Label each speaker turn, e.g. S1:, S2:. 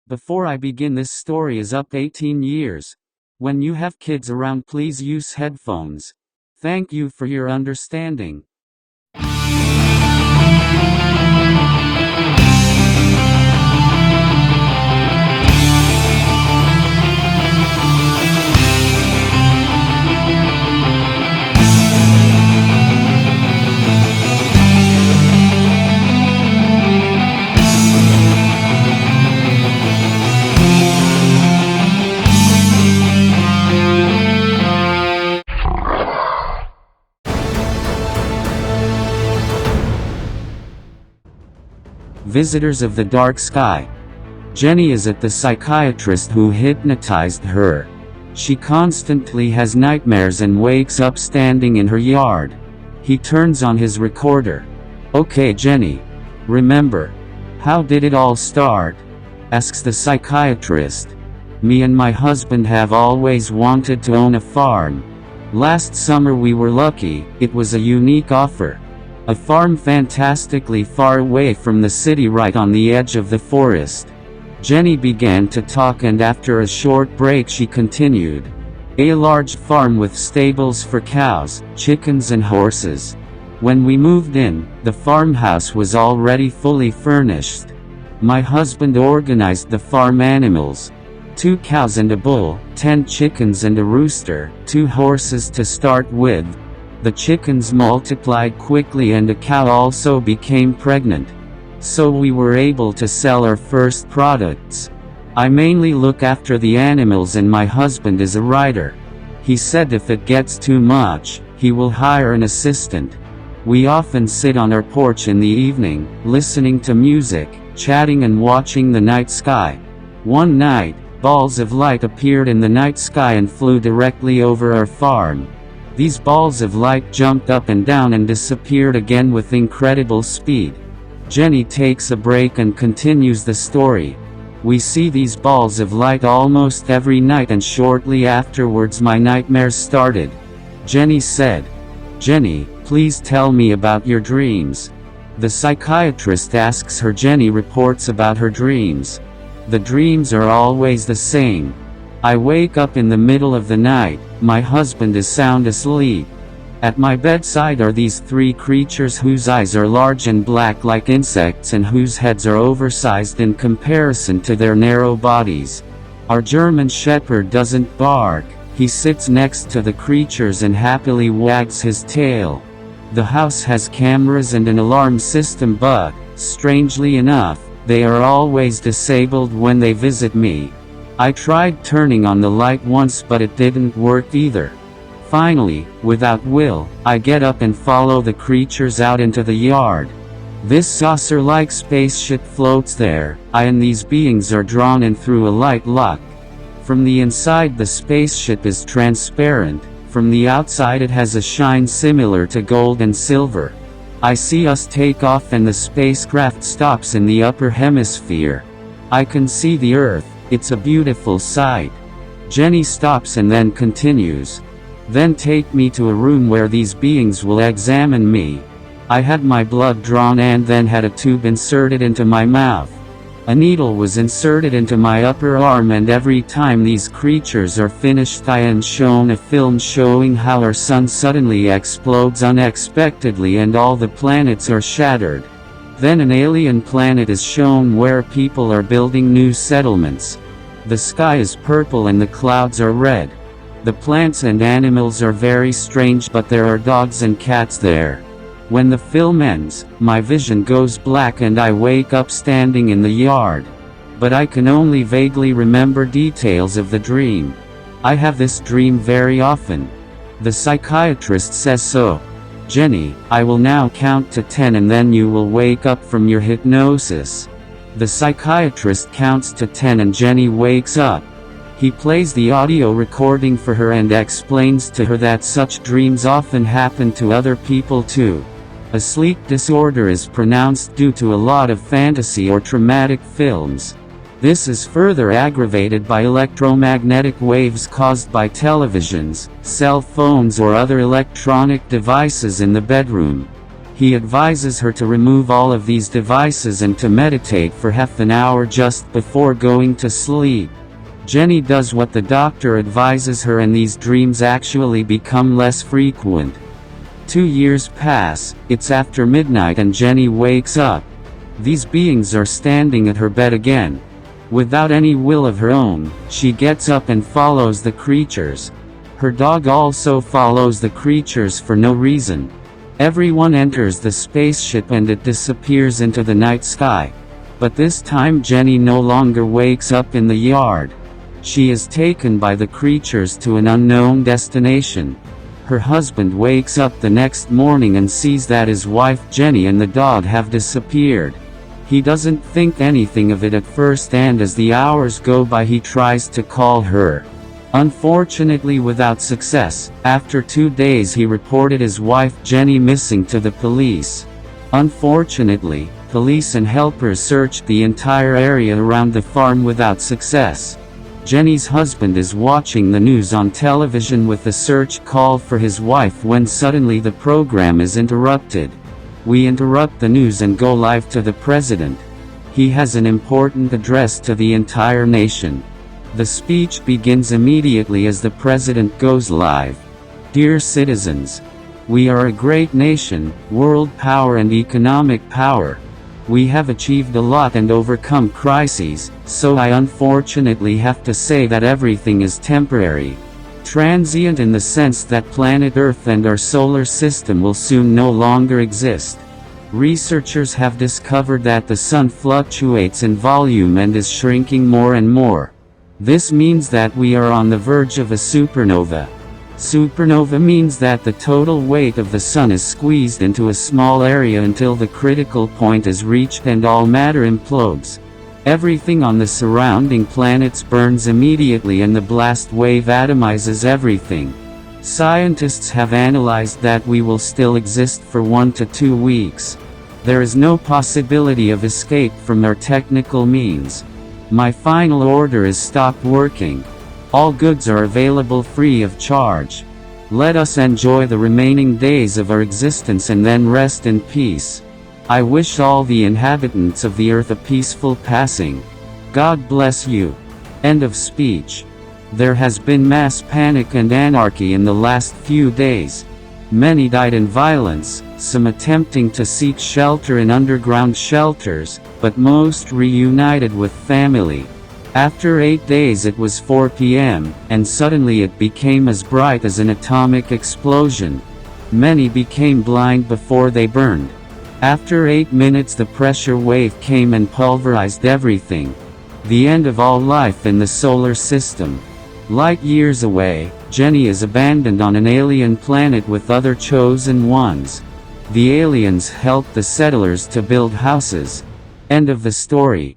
S1: Before I begin, this story is up 18 years. When you have kids around, please use headphones. Thank you for your understanding. Visitors of the Dark Sky. Jenny is at the psychiatrist who hypnotized her. She constantly has nightmares and wakes up standing in her yard. He turns on his recorder. "Okay, Jenny. Remember, how did it all start?" asks the psychiatrist. "Me and my husband have always wanted to own a farm. Last summer we were lucky. It was a unique offer. A farm fantastically far away from the city, right on the edge of the forest." Jenny began to talk, and after a short break she continued. "A large farm with stables for cows, chickens and horses. When we moved in, the farmhouse was already fully furnished. My husband organized the farm animals. 2 cows and a bull, 10 chickens and a rooster, 2 horses to start with. The chickens multiplied quickly and a cow also became pregnant. So we were able to sell our first products. I mainly look after the animals and my husband is a writer. He said if it gets too much, he will hire an assistant. We often sit on our porch in the evening, listening to music, chatting and watching the night sky. One night, balls of light appeared in the night sky and flew directly over our farm. These balls of light jumped up and down and disappeared again with incredible speed." Jenny takes a break and continues the story. "We see these balls of light almost every night, and shortly afterwards my nightmares started." Jenny said. "Jenny, please tell me about your dreams." The psychiatrist asks her. Jenny reports about her dreams. "The dreams are always the same. I wake up in the middle of the night, my husband is sound asleep. At my bedside are these 3 creatures whose eyes are large and black like insects and whose heads are oversized in comparison to their narrow bodies. Our German Shepherd doesn't bark, he sits next to the creatures and happily wags his tail. The house has cameras and an alarm system, but, strangely enough, they are always disabled when they visit me. I tried turning on the light once, but it didn't work either. Finally, without will, I get up and follow the creatures out into the yard. This saucer-like spaceship floats there. I and these beings are drawn in through a light lock. From the inside the spaceship is transparent, from the outside it has a shine similar to gold and silver. I see us take off and the spacecraft stops in the upper hemisphere. I can see the Earth. It's a beautiful sight." Jenny stops and then continues. "Then take me to a room where these beings will examine me. I had my blood drawn and then had a tube inserted into my mouth. A needle was inserted into my upper arm, and every time these creatures are finished I am shown a film showing how our sun suddenly explodes unexpectedly and all the planets are shattered. Then an alien planet is shown where people are building new settlements. The sky is purple and the clouds are red. The plants and animals are very strange, but there are dogs and cats there. When the film ends, my vision goes black and I wake up standing in the yard. But I can only vaguely remember details of the dream. I have this dream very often." The psychiatrist says so. "Jenny, I will now count to 10 and then you will wake up from your hypnosis." The psychiatrist counts to 10 and Jenny wakes up. He plays the audio recording for her and explains to her that such dreams often happen to other people too. A sleep disorder is pronounced due to a lot of fantasy or traumatic films. This is further aggravated by electromagnetic waves caused by televisions, cell phones or other electronic devices in the bedroom. He advises her to remove all of these devices and to meditate for half an hour just before going to sleep. Jenny does what the doctor advises her, and these dreams actually become less frequent. 2 years pass, it's after midnight and Jenny wakes up. These beings are standing at her bed again. Without any will of her own, she gets up and follows the creatures. Her dog also follows the creatures for no reason. Everyone enters the spaceship and it disappears into the night sky. But this time Jenny no longer wakes up in the yard. She is taken by the creatures to an unknown destination. Her husband wakes up the next morning and sees that his wife Jenny and the dog have disappeared. He doesn't think anything of it at first, and as the hours go by he tries to call her. Unfortunately without success. After 2 days he reported his wife Jenny missing to the police. Unfortunately, police and helpers searched the entire area around the farm without success. Jenny's husband is watching the news on television with a search call for his wife when suddenly the program is interrupted. We interrupt the news and go live to the president. He has an important address to the entire nation. The speech begins immediately as the president goes live. Dear citizens, we are a great nation, world power and economic power. We have achieved a lot and overcome crises, so I unfortunately have to say that everything is temporary. Transient in the sense that planet Earth and our solar system will soon no longer exist. Researchers have discovered that the sun fluctuates in volume and is shrinking more and more. This means that we are on the verge of a supernova. Supernova means that the total weight of the sun is squeezed into a small area until the critical point is reached and all matter implodes. Everything on the surrounding planets burns immediately and the blast wave atomizes everything. Scientists have analyzed that we will still exist for 1 to 2 weeks. There is no possibility of escape from our technical means. My final order is stop working. All goods are available free of charge. Let us enjoy the remaining days of our existence and then rest in peace. I wish all the inhabitants of the earth a peaceful passing. God bless you. End of speech. There has been mass panic and anarchy in the last few days. Many died in violence, some attempting to seek shelter in underground shelters, but most reunited with family. After 8 days it was 4 p.m., and suddenly it became as bright as an atomic explosion. Many became blind before they burned. After 8 minutes the pressure wave came and pulverized everything. The end of all life in the solar system. Light years away, Jenny is abandoned on an alien planet with other chosen ones. The aliens help the settlers to build houses. End of the story.